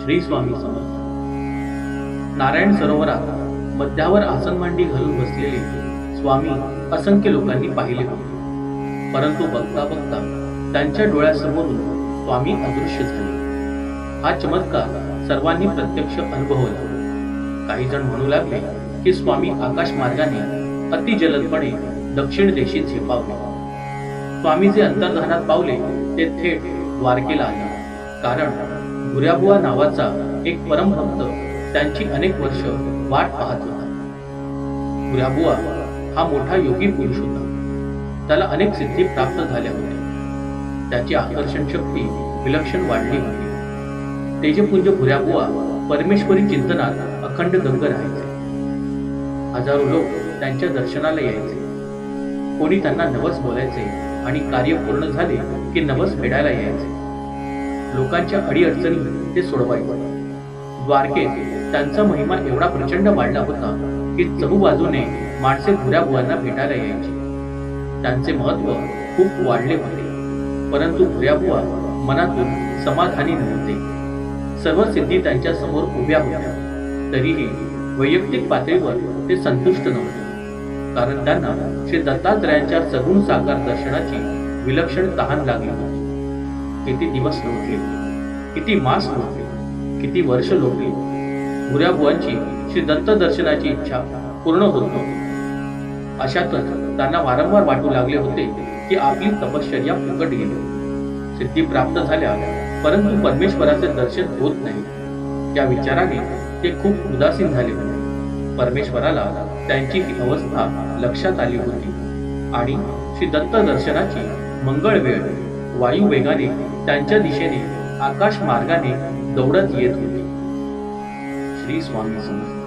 श्री स्वामी समर्थ. नारायण सरोवरात मध्यावर आसन मांडी घालून बसलेले स्वामी असंख्य लोकांनी पाहिले होते. परंतु बघता बघता त्यांच्या डोळ्यासमोरून स्वामी अदृश्य झाले. हा चमत्कार सर्वांनी प्रत्यक्ष अनुभवला. काही जण म्हणू लागले की स्वामी आकाश मार्गाने अतिजलदपणे दक्षिण देशी झेपावले. स्वामी जे अंतर्धानात पावले ते थेट द्वारकेला आले. कारण भुऱ्याबुवा नावाचा एक परमभक्त त्यांची अनेक वर्ष वाट पाहत होता. भुऱ्याबुवा हा मोठा योगी पुरुष होता. त्याला अनेक सिद्धी प्राप्त झाल्या होत्या. त्याची आकर्षण शक्ती विलक्षण वाढली होती. तेजपुंज भुऱ्याबुवा परमेश्वरी चिंतनात अखंड दंग राहायचे. हजारो लोक त्यांच्या दर्शनाला यायचे. कोणी त्यांना नवस बोलायचे आणि कार्य पूर्ण झाले की नवस फेडायला यायचे. लोकांच्या अडीअडचणी ते सोडवायचे. द्वारकेत त्यांचा महिमा एवढा प्रचंड वाढला होता की चहूबाजूने माणसे भुऱ्याबुवांना भेटायला यायची. त्यांचे महत्व खूप वाढले होते. परंतु भुऱ्याबुवा मनातून समाधानी नव्हते. सर्व सिद्धी त्यांच्या समोर उभ्या होत्या. तरीही वैयक्तिक पातळीवर ते संतुष्ट नव्हते. कारण त्यांना श्री दत्तात्रयांच्या सगुण साकार दर्शनाची विलक्षण तहान लागली होती. किती दिवस लोटले, किती मास लोटले, किती वर्ष लोटली, भुऱ्याबुवांची श्री दत्त दर्शनाची इच्छा पूर्ण होत नव्हती. अशातच त्यांना वारंवार वाटू लागले होते की आपली तपश्चर्या फुकट गेली. सिद्धी प्राप्त झाल्या परंतु परमेश्वराचे दर्शन होत नाही. या विचाराने ते खूप उदासीन झाले होते. परमेश्वराला त्यांची ही अवस्था लक्षात आली होती आणि श्री दत्त दर्शनाची मंगळ वेळ वायू वेगाने त्यांच्या दिशेने आकाश मार्गाने दौडत येत होती. श्री स्वामी समर्थ.